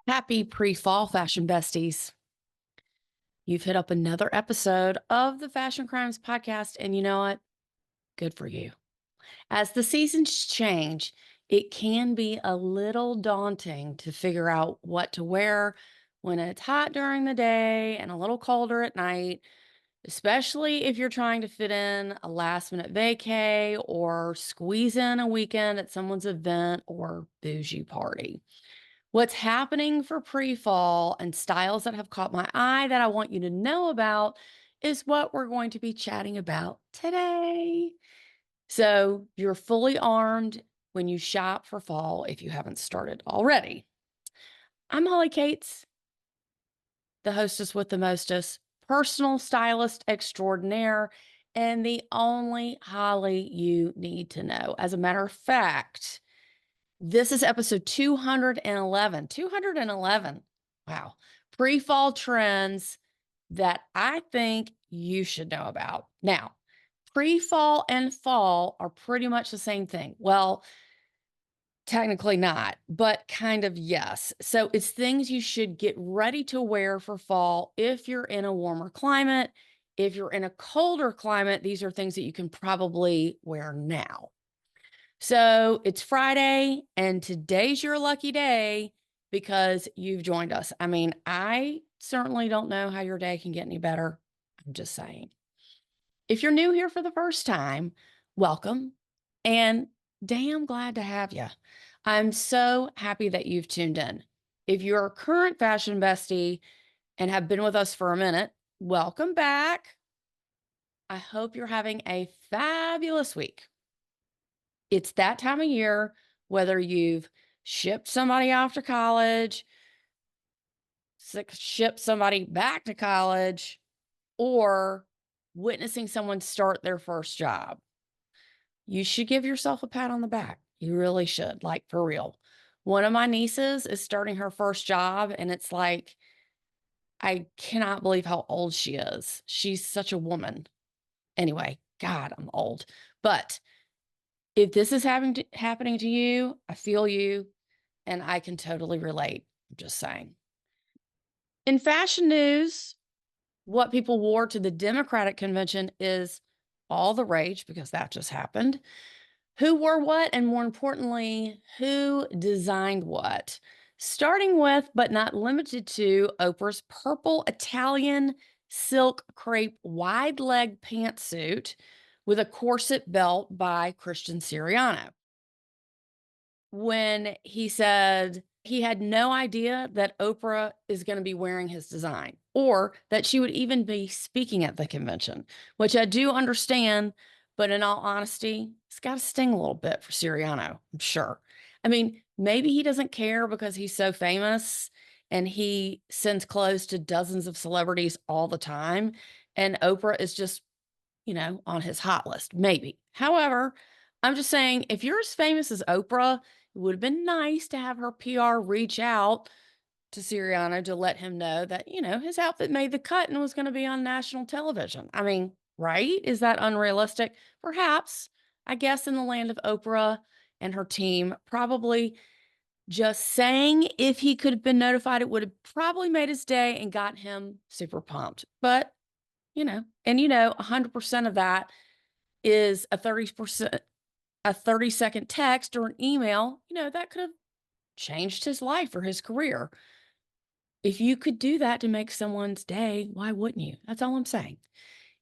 Happy pre-fall fashion besties. You've hit up another episode of the Fashion Crimes podcast, and you know what? Good for you. As the seasons change, it can be a little daunting to figure out what to wear when it's hot during the day and a little colder at night, especially if you're trying to fit in a last minute vacay or squeeze in a weekend at someone's event or bougie party. What's happening for pre-fall and styles that have caught my eye that I want you to know about is what we're going to be chatting about today. So you're fully armed when you shop for fall if you haven't started already. I'm Holly Cates, the hostess with the mostest, personal stylist extraordinaire, and the only Holly you need to know. As a matter of fact, this is episode 211. 211. Wow. Pre-fall trends that I think you should know about. Now, pre-fall and fall are pretty much the same thing. Well, technically not, but kind of yes. So it's things you should get ready to wear for fall if you're in a warmer climate. If you're in a colder climate, these are things that you can probably wear now. So it's Friday, and today's your lucky day because you've joined us. I mean, I certainly don't know how your day can get any better. I'm just saying. If you're new here for the first time, welcome and damn glad to have you. I'm so happy that you've tuned in. If you're a current fashion bestie and have been with us for a minute, welcome back. I hope you're having a fabulous week. It's that time of year, whether you've shipped somebody off to college, shipped somebody back to college, or witnessing someone start their first job. You should give yourself a pat on the back. You really should, like for real. One of my nieces is starting her first job, and it's like, I cannot believe how old she is. She's such a woman. Anyway, God, I'm old. But if this is happening to you, I feel you and I can totally relate. I'm just saying. In fashion news, what people wore to the Democratic convention is all the rage because that just happened. Who wore what? And more importantly, who designed what? Starting with, but not limited to, Oprah's purple Italian silk crepe wide leg pantsuit with a corset belt by Christian Siriano. When he said he had no idea that Oprah is going to be wearing his design or that she would even be speaking at the convention, which I do understand. But in all honesty, it's got to sting a little bit for Siriano, I'm sure. I mean, maybe he doesn't care because he's so famous and he sends clothes to dozens of celebrities all the time. And Oprah is just, on his hot list, maybe. However, I'm just saying, if you're as famous as Oprah, it would have been nice to have her PR reach out to Siriano to let him know that, his outfit made the cut and was going to be on national television. I mean, right? Is that unrealistic? Perhaps. I guess in the land of Oprah and her team, probably just saying if he could have been notified, it would have probably made his day and got him super pumped. But, 100% of that is a 30-second text or an email, that could have changed his life or his career. If you could do that to make someone's day, why wouldn't you? That's all I'm saying.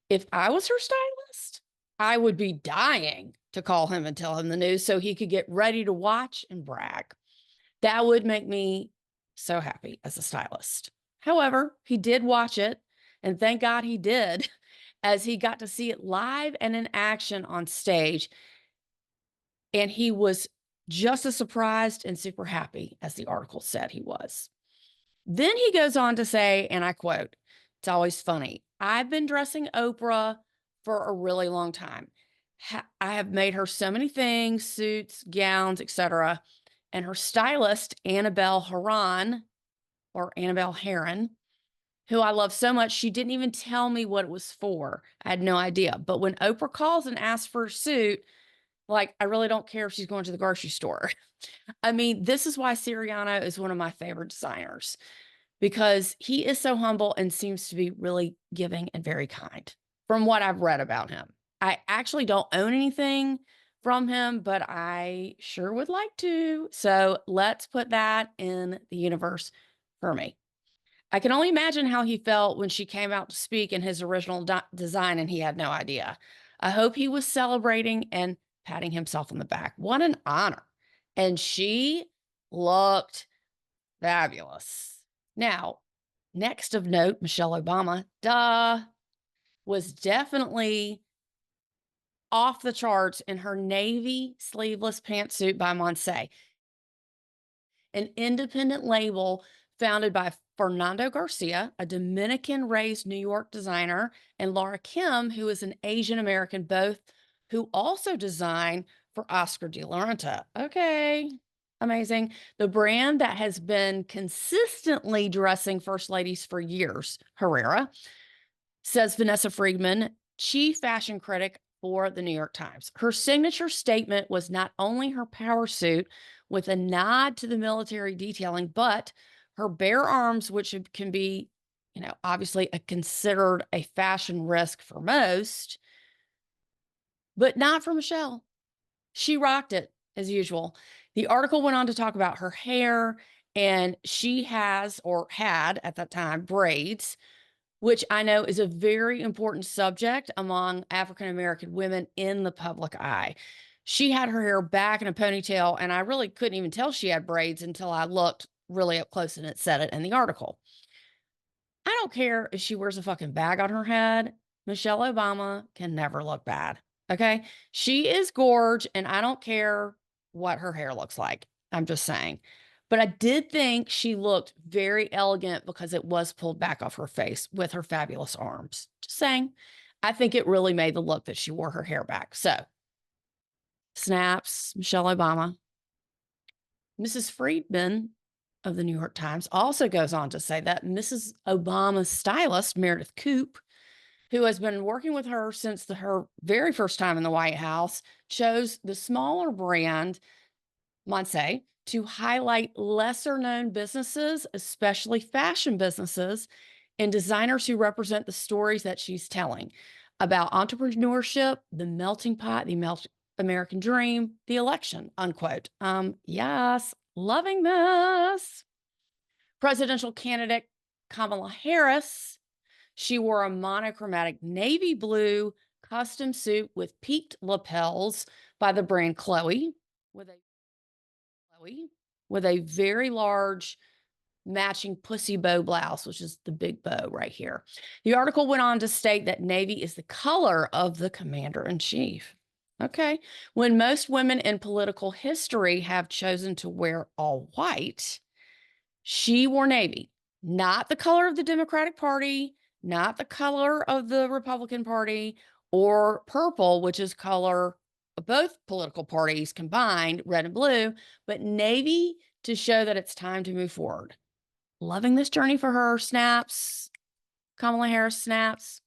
If I was her stylist, I would be dying to call him and tell him the news so he could get ready to watch and brag. That would make me so happy as a stylist. However, he did watch it, and thank God he did, as he got to see it live and in action on stage. And he was just as surprised and super happy as the article said he was. Then he goes on to say, and I quote, "It's always funny. I've been dressing Oprah for a really long time. I have made her so many things, suits, gowns, etc. And her stylist, Annabelle Heron, who I love so much, she didn't even tell me what it was for. I had no idea. But when Oprah calls and asks for a suit, Like, I really don't care if she's going to the grocery store. I mean, this is why Serano is one of my favorite designers because he is so humble and seems to be really giving and very kind from what I've read about him. I actually don't own anything from him, but I sure would like to. So let's put that in the universe for me. I can only imagine how he felt when she came out to speak in his original design and he had no idea. I hope he was celebrating and patting himself on the back. What an honor. And she looked fabulous. Now, next of note, Michelle Obama, was definitely off the charts in her navy sleeveless pantsuit by Monse, an independent label founded by Fernando Garcia, a Dominican-raised New York designer, and Laura Kim, who is an Asian American, both who also design for Oscar de la Renta. Okay, amazing. The brand that has been consistently dressing first ladies for years, Herrera, says Vanessa Friedman, chief fashion critic for the New York Times. Her signature statement was not only her power suit with a nod to the military detailing, but her bare arms, which can be, obviously considered a fashion risk for most, but not for Michelle. She rocked it as usual. The article went on to talk about her hair, and she has or had at that time braids, which I know is a very important subject among African American women in the public eye. She had her hair back in a ponytail, and I really couldn't even tell she had braids until I looked really up close and it said it in the article. I don't care if she wears a fucking bag on her head. Michelle Obama can never look bad. Okay. She is gorge, and I don't care what her hair looks like. I'm just saying. But I did think she looked very elegant because it was pulled back off her face with her fabulous arms. Just saying. I think it really made the look that she wore her hair back. So, snaps, Michelle Obama. Mrs. Friedman of the New York Times also goes on to say that Mrs. Obama's stylist, Meredith Coop, who has been working with her since her very first time in the White House, chose the smaller brand, Monse, to highlight lesser known businesses, especially fashion businesses, and designers who represent the stories that she's telling about entrepreneurship, the melting pot, the American dream, the election, unquote. Yes, loving this. Presidential candidate Kamala Harris, she wore a monochromatic navy blue custom suit with peaked lapels by the brand Chloe with a very large matching pussy bow blouse, which is the big bow right here. The article went on to state that navy is the color of the commander-in-chief. Okay. When most women in political history have chosen to wear all white, she wore navy, not the color of the Democratic Party, not the color of the Republican Party, or purple, which is color of both political parties combined, red and blue, but navy to show that it's time to move forward. Loving this journey for her. Snaps. Kamala Harris snaps.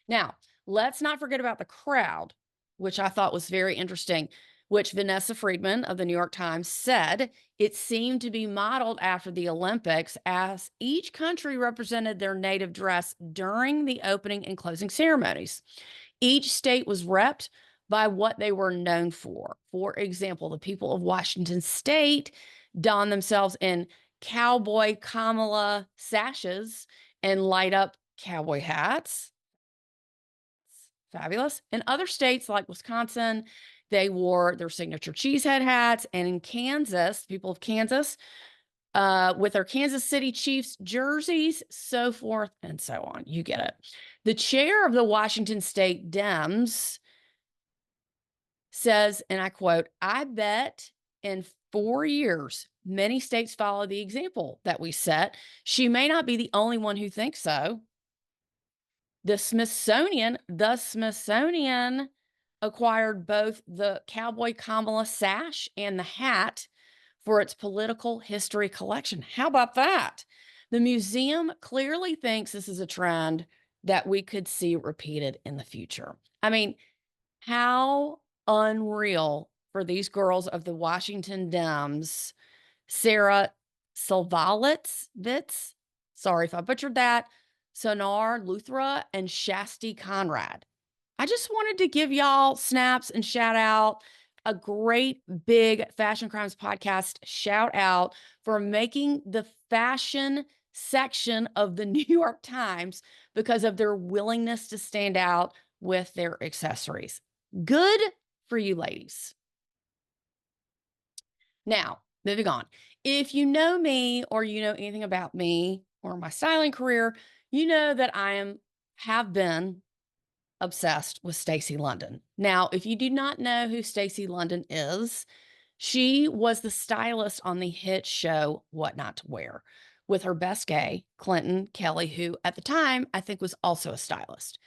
Now, let's not forget about the crowd, which I thought was very interesting, which Vanessa Friedman of the New York Times said it seemed to be modeled after the Olympics as each country represented their native dress during the opening and closing ceremonies. Each state was repped by what they were known for. For example, the people of Washington State donned themselves in Cowboy Kamala sashes and light up cowboy hats. Fabulous. In other states like Wisconsin, they wore their signature cheesehead hats. And in Kansas, people of Kansas, with their Kansas City Chiefs jerseys, so forth and so on. You get it. The chair of the Washington State Dems says, and I quote, "I bet in 4 years, many states follow the example that we set. She may not be the only one who thinks so." The Smithsonian acquired both the Cowboy Kamala sash and the hat for its political history collection. How about that? The museum clearly thinks this is a trend that we could see repeated in the future. I mean, how unreal for these girls of the Washington Dems, Sarah Silvalits, sorry if I butchered that, Sonar Luthra, and Shasti Conrad. I just wanted to give y'all snaps and shout out a great big Fashion Crimes podcast shout out for making the fashion section of the New York Times because of their willingness to stand out with their accessories. Good for you ladies. Now, moving on. If you know me or you know anything about me or my styling career, you know that have been obsessed with Stacy London. Now, if you do not know who Stacy London is, she was the stylist on the hit show What Not to Wear with her best gay, Clinton Kelly, who at the time I think was also a stylist.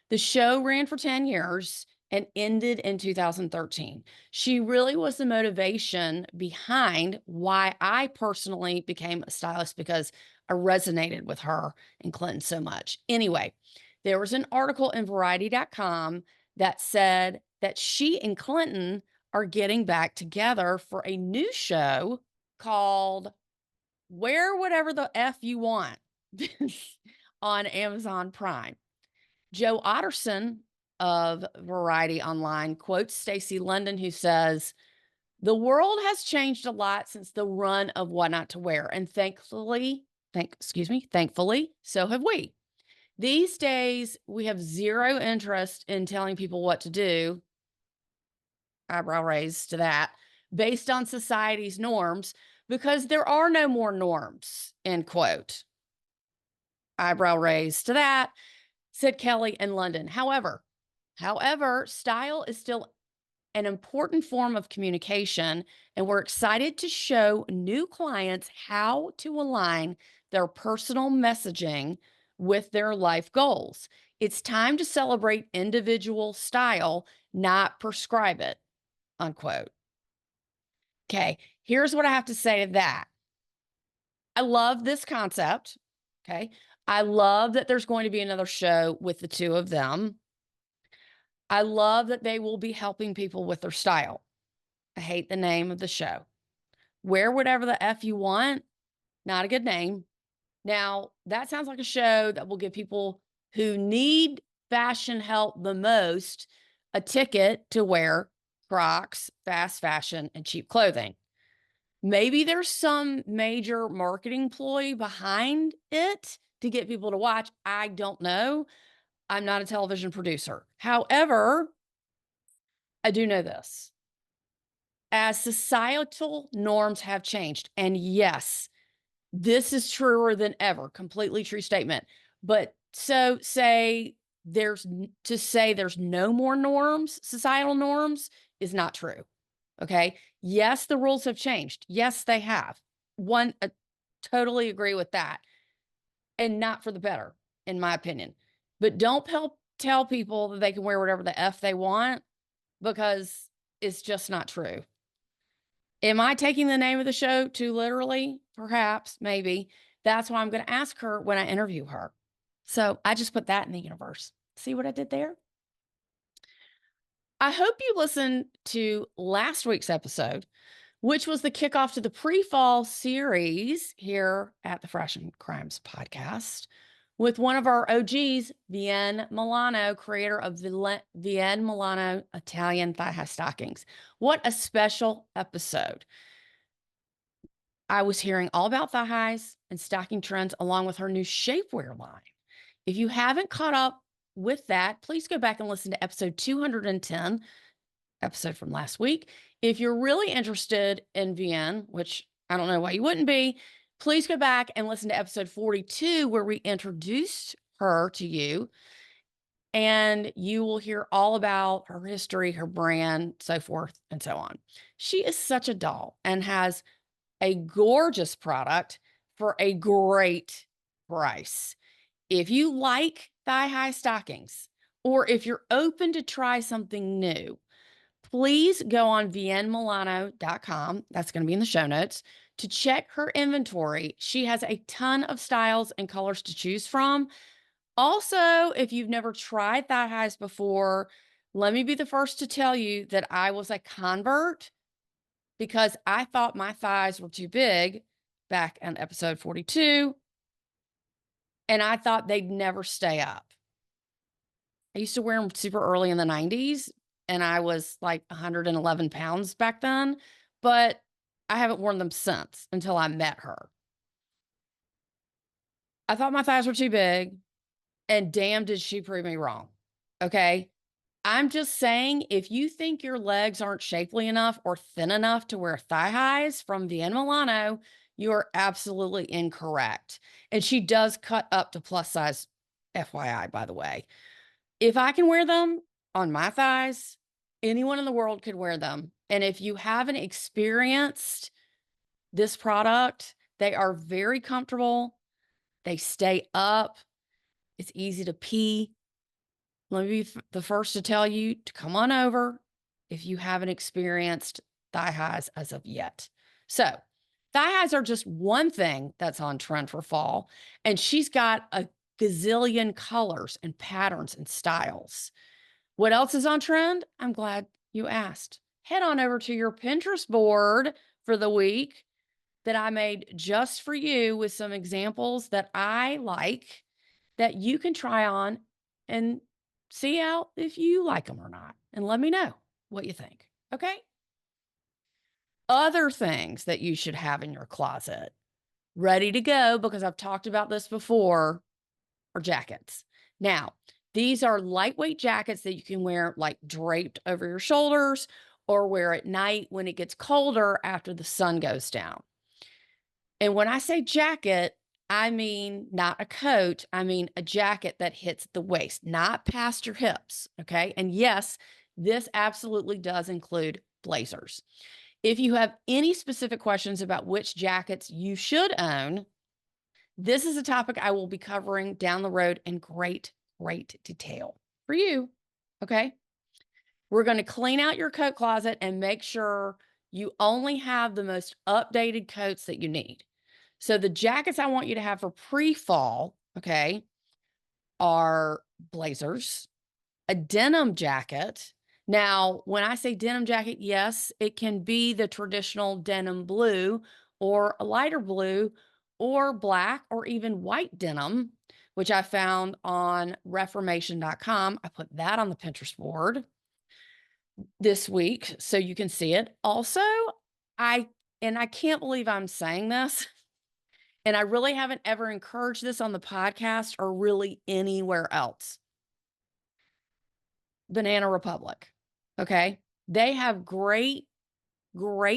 The show ran for 10 years and ended in 2013. She really was the motivation behind why I personally became a stylist because I resonated with her and Clinton so much. Anyway, there was an article in Variety.com that said that she and Clinton are getting back together for a new show called Wear Whatever the F You Want on Amazon Prime. Joe Otterson of Variety Online quotes Stacy London, who says, "The world has changed a lot since the run of What Not to Wear, and thankfully, so have we. These days, we have zero interest in telling people what to do," eyebrow raised to that, "based on society's norms, because there are no more norms," end quote. Eyebrow raised to that, said Kelly and London. However, style is still an important form of communication, and we're excited to show new clients how to align their personal messaging with their life goals. It's time to celebrate individual style, not prescribe it, unquote. Okay, here's what I have to say to that. I love this concept. Okay. I love that there's going to be another show with the two of them. I love that they will be helping people with their style. I hate the name of the show. Wear Whatever the F You Want. Not a good name. Now, that sounds like a show that will give people who need fashion help the most a ticket to wear Crocs, fast fashion, and cheap clothing. Maybe there's some major marketing ploy behind it to get people to watch. I don't know. I'm not a television producer. However, I do know this. As societal norms have changed, and yes, this is truer than ever, completely true statement. But so say there's no more norms, societal norms is not true. Okay. Yes, the rules have changed. Yes, they have. Totally agree with that. And not for the better, in my opinion. But don't tell people that they can wear whatever the F they want because it's just not true. Am I taking the name of the show too literally? Perhaps, maybe. That's why I'm going to ask her when I interview her. So I just put that in the universe. See what I did there? I hope you listened to last week's episode, which was the kickoff to the pre-fall series here at the Fashion Crimes podcast with one of our OGs, Vien Milano, creator of the Vien Milano Italian thigh-high stockings. What a special episode. I was hearing all about thigh highs and stocking trends along with her new shapewear line. If you haven't caught up with that, please go back and listen to episode 210, episode from last week. If you're really interested in Vien, which I don't know why you wouldn't be, please go back and listen to episode 42 where we introduced her to you. And you will hear all about her history, her brand, so forth and so on. She is such a doll and has a gorgeous product for a great price. If you like thigh-high stockings, or if you're open to try something new, please go on vienmilano.com. That's going to be in the show notes to check her inventory. She has a ton of styles and colors to choose from. Also, if you've never tried thigh highs before, Let me be the first to tell you that I was a convert because I thought my thighs were too big back on episode 42, and I thought they'd never stay up. I used to wear them super early in the 90s, and I was like 111 pounds back then, but I haven't worn them since until I met her. I thought my thighs were too big, and damn, did she prove me wrong. Okay. I'm just saying, if you think your legs aren't shapely enough or thin enough to wear thigh highs from Vien Milano, you are absolutely incorrect. And she does cut up to plus size, FYI, by the way. If I can wear them on my thighs, anyone in the world could wear them. And if you haven't experienced this product, they are very comfortable. They stay up. It's easy to pee. Let me be the first to tell you to come on over if you haven't experienced thigh highs as of yet. So, thigh highs are just one thing that's on trend for fall, and she's got a gazillion colors and patterns and styles. What else is on trend? I'm glad you asked. Head on over to your Pinterest board for the week that I made just for you with some examples that I like that you can try on and see out if you like them or not. And let me know what you think. Okay. Other things that you should have in your closet ready to go, because I've talked about this before, are jackets. Now, these are lightweight jackets that you can wear like draped over your shoulders or wear at night when it gets colder after the sun goes down. And when I say jacket, I mean not a coat. I mean a jacket that hits the waist, not past your hips. Okay. And yes, this absolutely does include blazers. If you have any specific questions about which jackets you should own, this is a topic I will be covering down the road in great detail for you. Okay. We're going to clean out your coat closet and make sure you only have the most updated coats that you need. So the jackets I want you to have for pre-fall, okay, are blazers, a denim jacket. Now, when I say denim jacket, yes, it can be the traditional denim blue or a lighter blue or black or even white denim, which I found on reformation.com. I put that on the Pinterest board this week so you can see it. Also, I can't believe I'm saying this, and I really haven't ever encouraged this on the podcast or really anywhere else. Banana Republic. Okay. They have great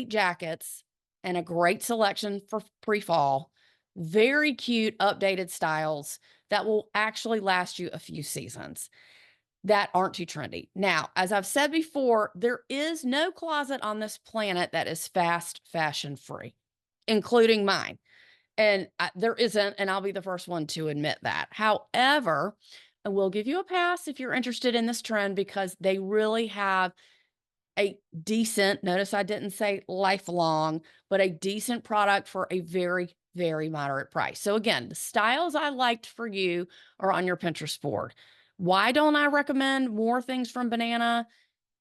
jackets and a great selection for pre-fall. Very cute, updated styles that will actually last you a few seasons that aren't too trendy. Now, as I've said before, there is no closet on this planet that is fast fashion free, including mine. And there isn't, and I'll be the first one to admit that. However, I will give you a pass if you're interested in this trend because they really have a decent, notice I didn't say lifelong, but a decent product for a very moderate price. So again, the styles I liked for you are on your Pinterest board. Why don't I recommend more things from Banana?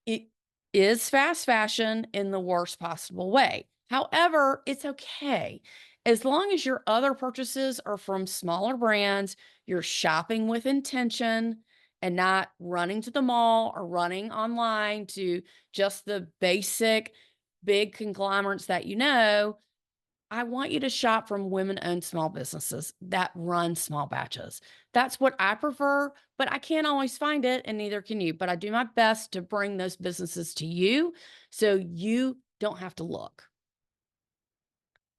It is fast fashion in the worst possible way. However, it's okay. As long as your other purchases are from smaller brands, you're shopping with intention and not running to the mall or running online to just the basic big conglomerates that you know, I want you to shop from women-owned small businesses that run small batches. That's what I prefer, but I can't always find it, and neither can you. But I do my best to bring those businesses to you so you don't have to look.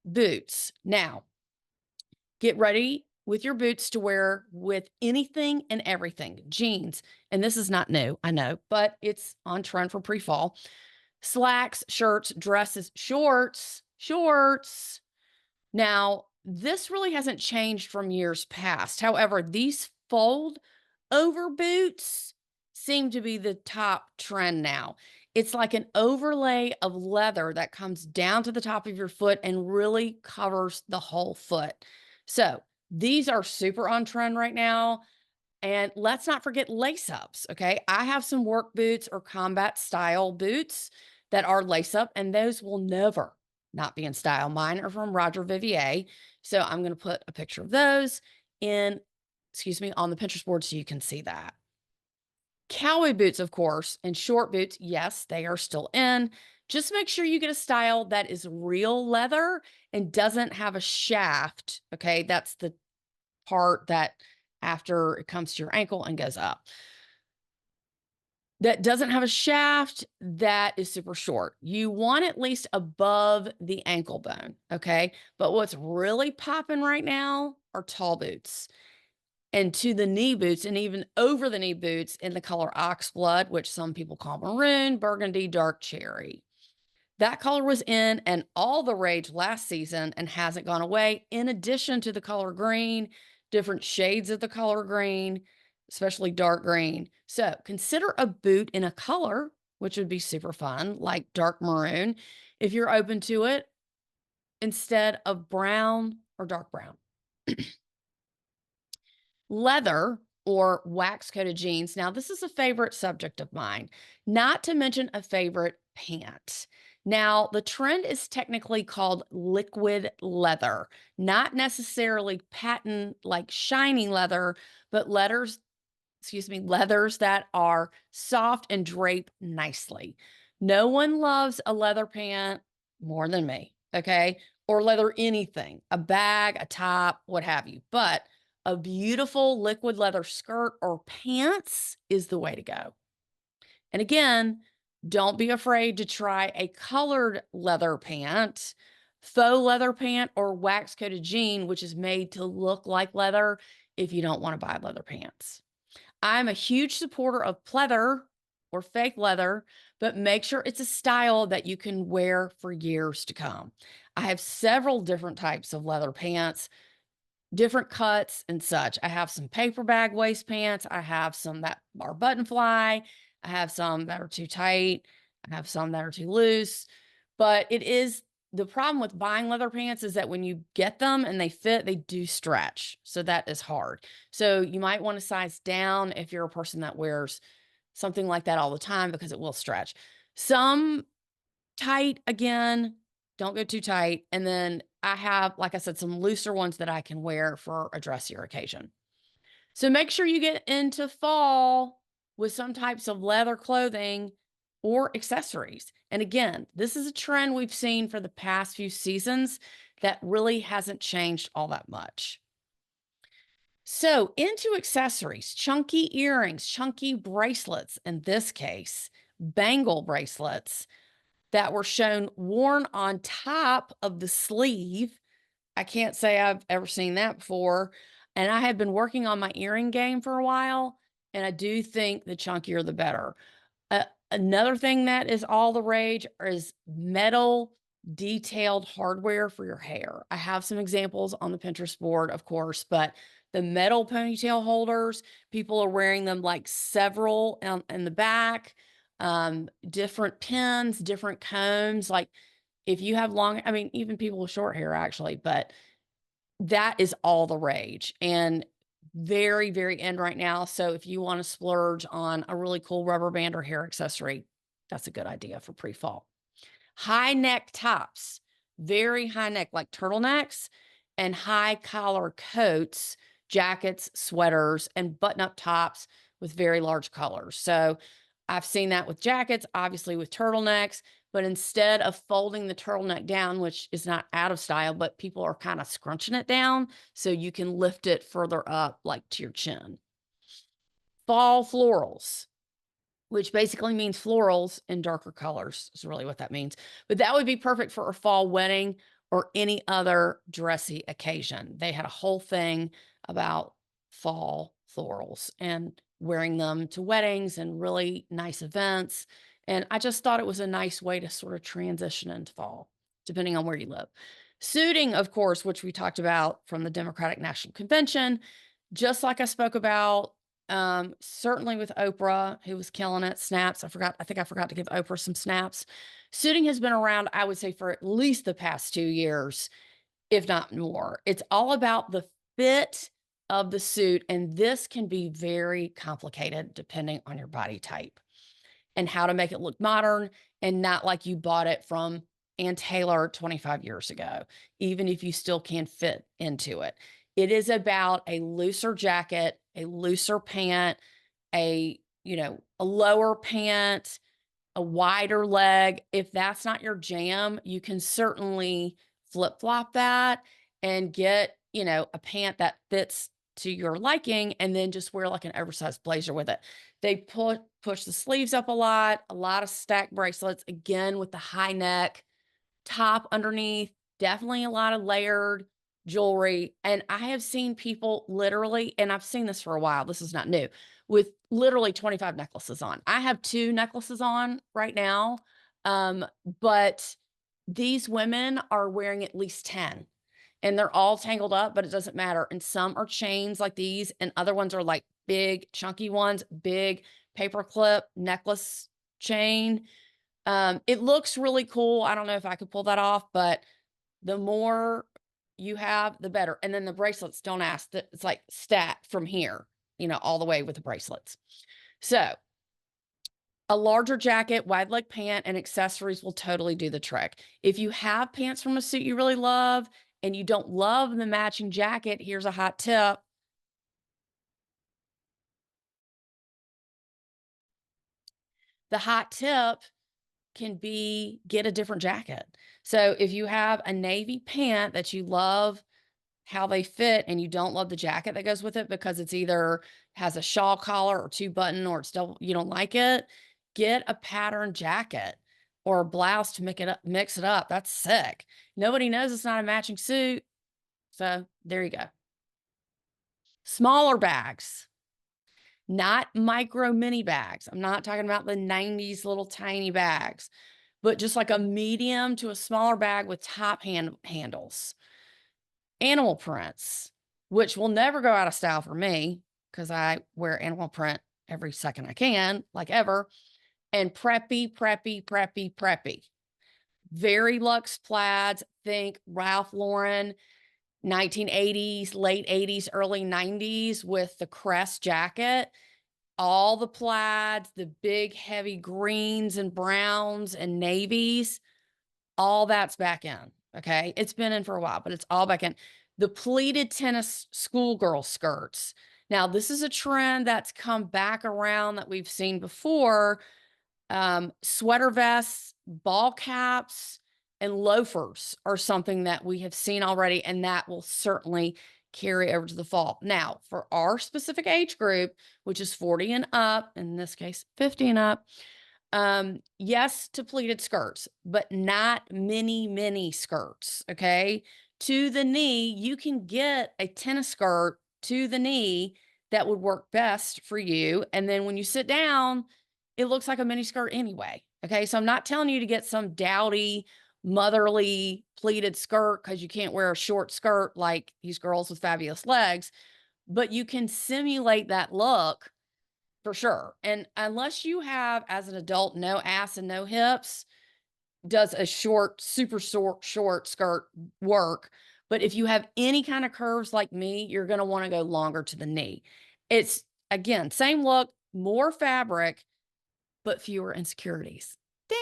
Boots. Now, get ready with your boots to wear with anything and everything. Jeans, and this is not new, I know, but it's on trend for pre-fall. Slacks, shirts, dresses, shorts. Now, this really hasn't changed from years past. However, these fold over boots seem to be the top trend now. It's like an overlay of leather that comes down to the top of your foot and really covers the whole foot. So these are super on trend right now. And let's not forget lace ups. Okay. I have some work boots or combat style boots that are lace up, and those will never not be in style. Mine are from Roger Vivier. So I'm going to put a picture of those in, excuse me, on the Pinterest board so you can see that. Cowboy boots, of course, and short boots, yes, they are still in. Just make sure you get a style that is real leather and doesn't have a shaft. Okay. That's the part that after it comes to your ankle and goes up. That doesn't have a shaft, that is super short. You want at least above the ankle bone, okay? But what's really popping right now are tall boots and to the knee boots and even over the knee boots in the color oxblood, which some people call maroon, burgundy, dark cherry. That color was in and all the rage last season and hasn't gone away, in addition to the color green, different shades of the color green, especially dark green. So consider a boot in a color, which would be super fun, like dark maroon, if you're open to it, instead of brown or dark brown. Leather or wax coated jeans. Now, this is a favorite subject of mine, not to mention a favorite pant. Now, the trend is technically called liquid leather, not necessarily patent like shiny leather, but leathers that are soft and drape nicely. No one loves a leather pant more than me, okay? Or leather anything, a bag, a top, what have you. But a beautiful liquid leather skirt or pants is the way to go. And again, don't be afraid to try a colored leather pant, faux leather pant, or wax coated jean, which is made to look like leather if you don't want to buy leather pants. I'm a huge supporter of pleather or fake leather, but make sure it's a style that you can wear for years to come. I have several different types of leather pants, different cuts and such. I have some paper bag waist pants. I have some that are button fly. I have some that are too tight. I have some that are too loose. But it is the problem with buying leather pants is that when you get them and they fit, they do stretch. So that is hard. So you might want to size down if you're a person that wears something like that all the time because it will stretch. Some tight, again, don't go too tight. And then I have, like I said, some looser ones that I can wear for a dressier occasion. So make sure you get into fall with some types of leather clothing or accessories. And again, this is a trend we've seen for the past few seasons that really hasn't changed all that much. So into accessories, chunky earrings, chunky bracelets, in this case, bangle bracelets that were shown worn on top of the sleeve. I can't say I've ever seen that before. And I have been working on my earring game for a while, and I do think the chunkier the better. Another thing that is all the rage is metal detailed hardware for your hair. I have some examples on the Pinterest board, of course, but the metal ponytail holders, people are wearing them like several in the back, different pins, different combs. Like if you have long, I mean, even people with short hair actually, but that is all the rage and very, very in right now. So if you want to splurge on a really cool rubber band or hair accessory, that's a good idea for pre-fall. High neck tops, very high neck, like turtlenecks, and high collar coats, jackets, sweaters, and button-up tops with very large collars. So I've seen that with jackets, obviously with turtlenecks, but instead of folding the turtleneck down, which is not out of style, but people are kind of scrunching it down so you can lift it further up, like to your chin. Fall florals, which basically means florals in darker colors is really what that means. But that would be perfect for a fall wedding or any other dressy occasion. They had a whole thing about fall florals and wearing them to weddings and really nice events. And I just thought it was a nice way to sort of transition into fall, depending on where you live. Suiting, of course, which we talked about from the Democratic National Convention, just like I spoke about certainly with Oprah, who was killing it. Snaps. I think I forgot to give Oprah some snaps. Suiting has been around, I would say, for at least the past 2 years, if not more. It's all about the fit of the suit. And this can be very complicated depending on your body type and how to make it look modern and not like you bought it from Ann Taylor 25 years ago, even if you still can fit into it. It is about a looser jacket, a looser pant, a lower pant, a wider leg. If that's not your jam, you can certainly flip-flop that and get, a pant that fits to your liking, and then just wear like an oversized blazer with it. They push the sleeves up a lot of stack bracelets, again, with the high neck, top underneath, definitely a lot of layered jewelry. And I have seen people literally, and I've seen this for a while, this is not new, with literally 25 necklaces on. I have 2 necklaces on right now, but these women are wearing at least 10. And they're all tangled up, but it doesn't matter. And some are chains like these, and other ones are like big, chunky ones, big paperclip necklace chain. It looks really cool. I don't know if I could pull that off, but the more you have, the better. And then the bracelets, don't ask, it's like stacked from here, all the way with the bracelets. So a larger jacket, wide leg pant, and accessories will totally do the trick. If you have pants from a suit you really love and you don't love the matching jacket, here's a hot tip. The hot tip can be get a different jacket. So if you have a navy pant that you love how they fit and you don't love the jacket that goes with it because it's either has a shawl collar or 2-button, or it's still, you don't like it, get a patterned jacket or a blouse to mix it up. That's sick. Nobody knows it's not a matching suit. So there you go. Smaller bags, not micro mini bags. I'm not talking about the 90s little tiny bags, but just like a medium to a smaller bag with top handles. Animal prints, which will never go out of style for me because I wear animal print every second I can, like ever. And preppy, preppy, preppy, preppy. Very luxe plaids. Think Ralph Lauren, 1980s, late 80s, early 90s with the crest jacket. All the plaids, the big heavy greens and browns and navies, all that's back in. Okay. It's been in for a while, but it's all back in. The pleated tennis schoolgirl skirts. Now, this is a trend that's come back around that we've seen before. Sweater vests, ball caps, and loafers are something that we have seen already, and that will certainly carry over to the fall. Now, for our specific age group, which is 40 and up, in this case, 50 and up, yes to pleated skirts, but not mini skirts. Okay. To the knee, you can get a tennis skirt to the knee that would work best for you. And then when you sit down, it looks like a mini skirt anyway. Okay. So I'm not telling you to get some dowdy, motherly pleated skirt because you can't wear a short skirt like these girls with fabulous legs, but you can simulate that look for sure. And unless you have, as an adult, no ass and no hips, does a super short skirt work. But if you have any kind of curves like me, you're going to want to go longer to the knee. It's, again, same look, more fabric, but fewer insecurities. Ding.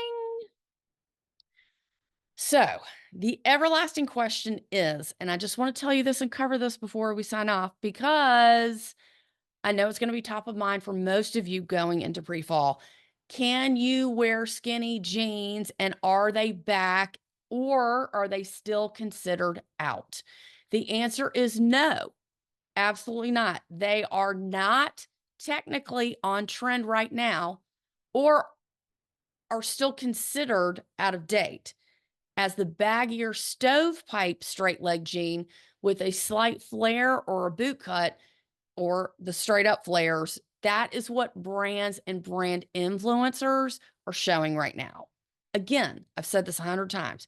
So the everlasting question is, and I just want to tell you this and cover this before we sign off, because I know it's going to be top of mind for most of you going into pre-fall. Can you wear skinny jeans, and are they back, or are they still considered out? The answer is no, absolutely not. They are not technically on trend right now, or are still considered out of date, as the baggier stovepipe straight leg jean with a slight flare or a boot cut, or the straight up flares, that is what brands and brand influencers are showing right now. Again, I've said this 100 times,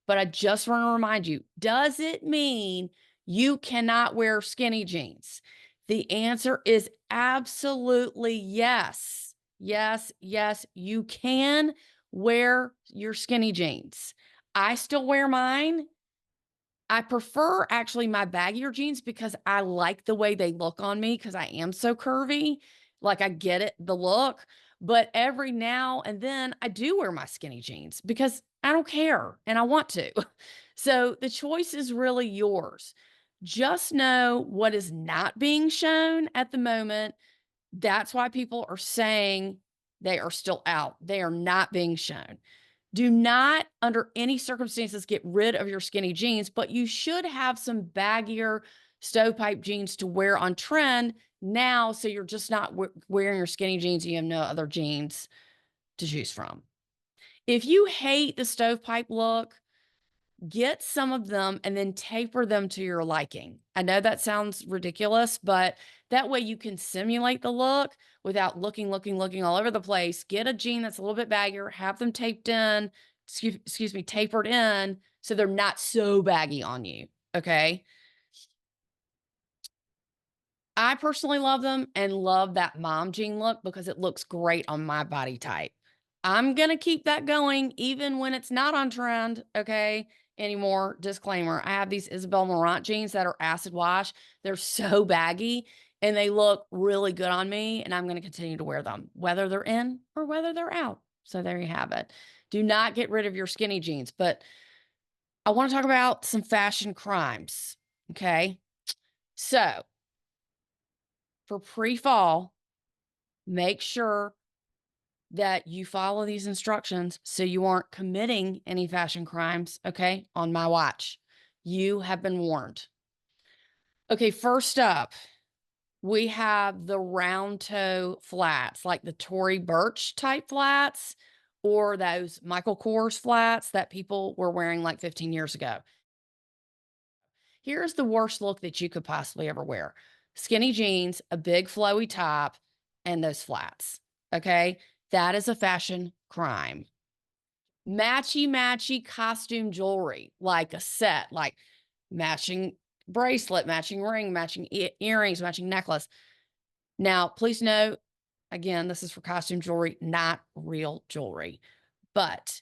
but I just want to remind you, does it mean you cannot wear skinny jeans? The answer is absolutely yes. Yes, yes, you can wear your skinny jeans. I still wear mine. I prefer actually my baggier jeans because I like the way they look on me because I am so curvy. Like I get it, the look, but every now and then I do wear my skinny jeans because I don't care and I want to. So the choice is really yours. Just know what is not being shown at the moment. That's why people are saying they are still out. They are not being shown. Do not, under any circumstances, get rid of your skinny jeans, but you should have some baggier stovepipe jeans to wear on trend now, so you're just not wearing your skinny jeans and you have no other jeans to choose from. If you hate the stovepipe look, get some of them and then taper them to your liking. I know that sounds ridiculous, but that way you can simulate the look without looking all over the place. Get a jean that's a little bit baggier, have them taped in, excuse me, tapered in so they're not so baggy on you. Okay. I personally love them and love that mom jean look because it looks great on my body type. I'm going to keep that going even when it's not on trend, okay, anymore. Disclaimer, I have these Isabel Marant jeans that are acid wash. They're so baggy and they look really good on me, and I'm going to continue to wear them, whether they're in or whether they're out. So there you have it. Do not get rid of your skinny jeans, but I want to talk about some fashion crimes, okay? So for pre-fall, make sure that you follow these instructions so you aren't committing any fashion crimes, okay, on my watch. You have been warned. Okay, first up, we have the round toe flats, like the Tory Burch type flats or those Michael Kors flats that people were wearing like 15 years ago. Here's the worst look that you could possibly ever wear. Skinny jeans, a big flowy top, and those flats. Okay? That is a fashion crime. Matchy costume jewelry, like a set, like matching bracelet, matching ring, matching earrings, matching necklace. Now, please note, again, this is for costume jewelry, not real jewelry. But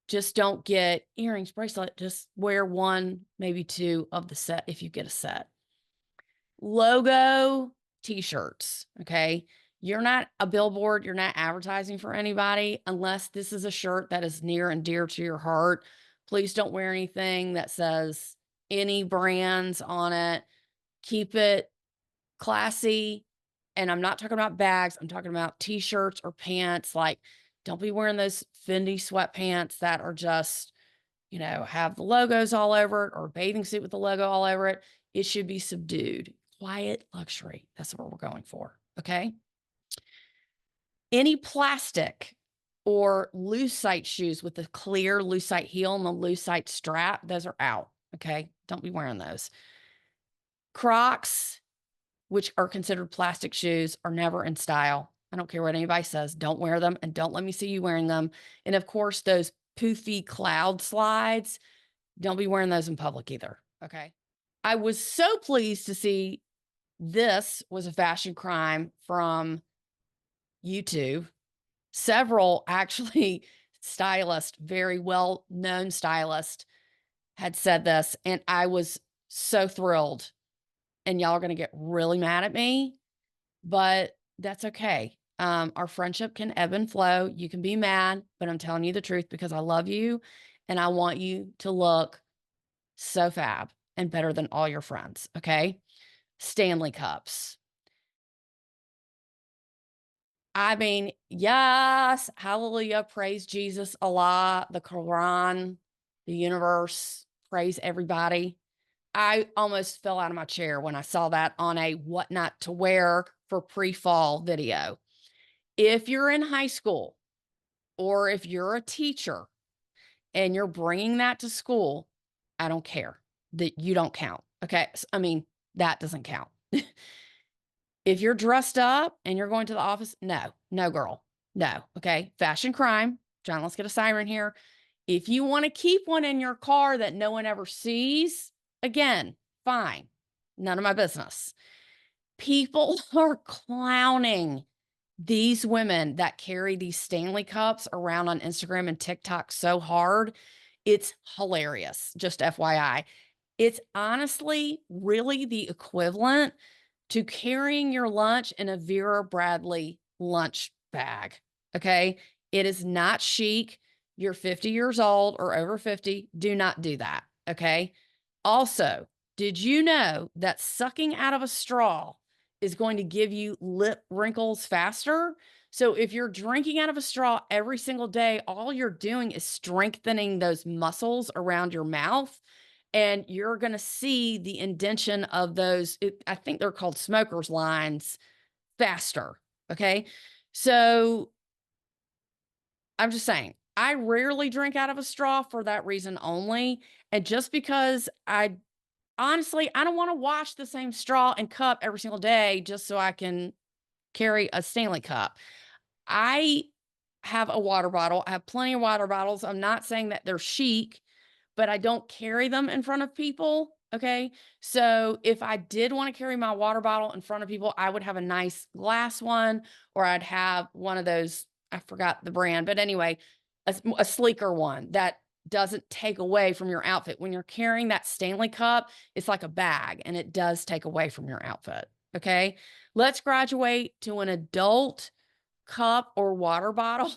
just don't get earrings, bracelet. Just wear one, maybe two of the set if you get a set. Logo t-shirts, okay? You're not a billboard. You're not advertising for anybody unless this is a shirt that is near and dear to your heart. Please don't wear anything that says any brands on it. Keep it classy. And I'm not talking about bags. I'm talking about t-shirts or pants. Like, don't be wearing those Fendi sweatpants that are just, have the logos all over it, or a bathing suit with the logo all over it. It should be subdued. Quiet luxury. That's what we're going for. Okay. Any plastic or lucite shoes with a clear lucite heel and a lucite strap, those are out. Okay. Don't be wearing those. Crocs, which are considered plastic shoes, are never in style. I don't care what anybody says. Don't wear them, and don't let me see you wearing them. And of course, those poofy cloud slides, don't be wearing those in public either. Okay. I was so pleased to see this was a fashion crime from YouTube. Several actually stylists, very well known stylists, had said this, and I was so thrilled. And y'all are going to get really mad at me, but that's okay. Our friendship can ebb and flow. You can be mad, but I'm telling you the truth because I love you and I want you to look so fab and better than all your friends. Okay. Stanley cups. I mean, yes, hallelujah, praise Jesus, Allah, the Quran, the universe, praise everybody. I almost fell out of my chair when I saw that on a what not to wear for pre-fall video. If you're in high school or if you're a teacher and you're bringing that to school, I don't care that you don't count. Okay. I mean, that doesn't count. If you're dressed up and you're going to the office, no, girl, no. Okay. Fashion crime. John, let's get a siren here. If you want to keep one in your car that no one ever sees, again, fine. None of my business. People are clowning these women that carry these Stanley cups around on Instagram and TikTok so hard. It's hilarious, just FYI. It's honestly really the equivalent to carrying your lunch in a Vera Bradley lunch bag, okay? It is not chic. You're 50 years old or over 50. Do not do that, okay? Also, did you know that sucking out of a straw is going to give you lip wrinkles faster? So if you're drinking out of a straw every single day, all you're doing is strengthening those muscles around your mouth, and you're going to see the indention of those, I think they're called smoker's lines, faster. Okay. So I'm just saying, I rarely drink out of a straw for that reason only. And just because honestly, I don't want to wash the same straw and cup every single day just so I can carry a Stanley cup. I have a water bottle. I have plenty of water bottles. I'm not saying that they're chic, but I don't carry them in front of people. Okay. So if I did want to carry my water bottle in front of people, I would have a nice glass one, or I'd have one of those, I forgot the brand, but anyway, a sleeker one that doesn't take away from your outfit. When you're carrying that Stanley cup, it's like a bag and it does take away from your outfit. Okay. Let's graduate to an adult cup or water bottle,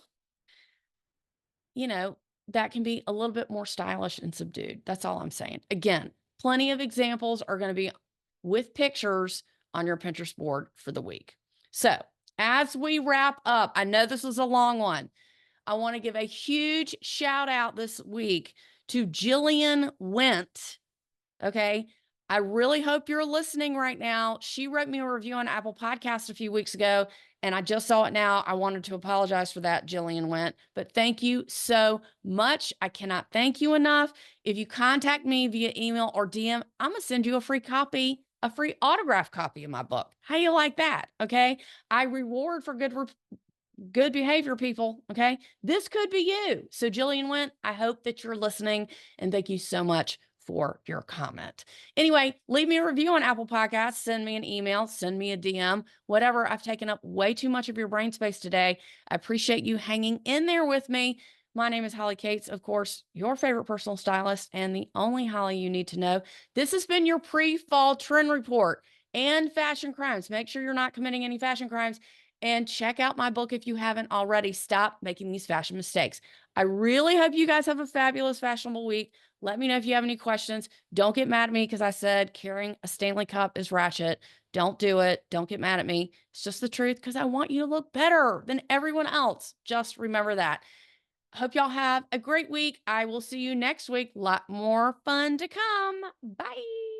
you know, that can be a little bit more stylish and subdued. That's all I'm saying. Again, plenty of examples are going to be with pictures on your Pinterest board for the week. So as we wrap up, I know this was a long one. I want to give a huge shout out this week to Jillian Went. Okay. I really hope you're listening right now. She wrote me a review on Apple Podcast a few weeks ago, and I just saw it now. I wanted to apologize for that, Jillian Went, but thank you so much. I cannot thank you enough. If you contact me via email or DM, I'm going to send you a free copy, a free autograph copy of my book. How you like that? Okay. I reward for good behavior, people. Okay. This could be you. So Jillian Went, I hope that you're listening, and thank you so much for your comment. Anyway, leave me a review on Apple Podcasts, send me an email, send me a DM, whatever. I've taken up way too much of your brain space today. I appreciate you hanging in there with me. My name is Holly Cates, of course, your favorite personal stylist and the only Holly you need to know. This has been your pre-fall trend report and fashion crimes. Make sure you're not committing any fashion crimes, and check out my book if you haven't already. Stop making these fashion mistakes. I really hope you guys have a fabulous fashionable week. Let me know if you have any questions. Don't get mad at me because I said carrying a Stanley cup is ratchet. Don't do it. Don't get mad at me. It's just the truth because I want you to look better than everyone else. Just remember that. Hope y'all have a great week. I will see you next week. A lot more fun to come. Bye.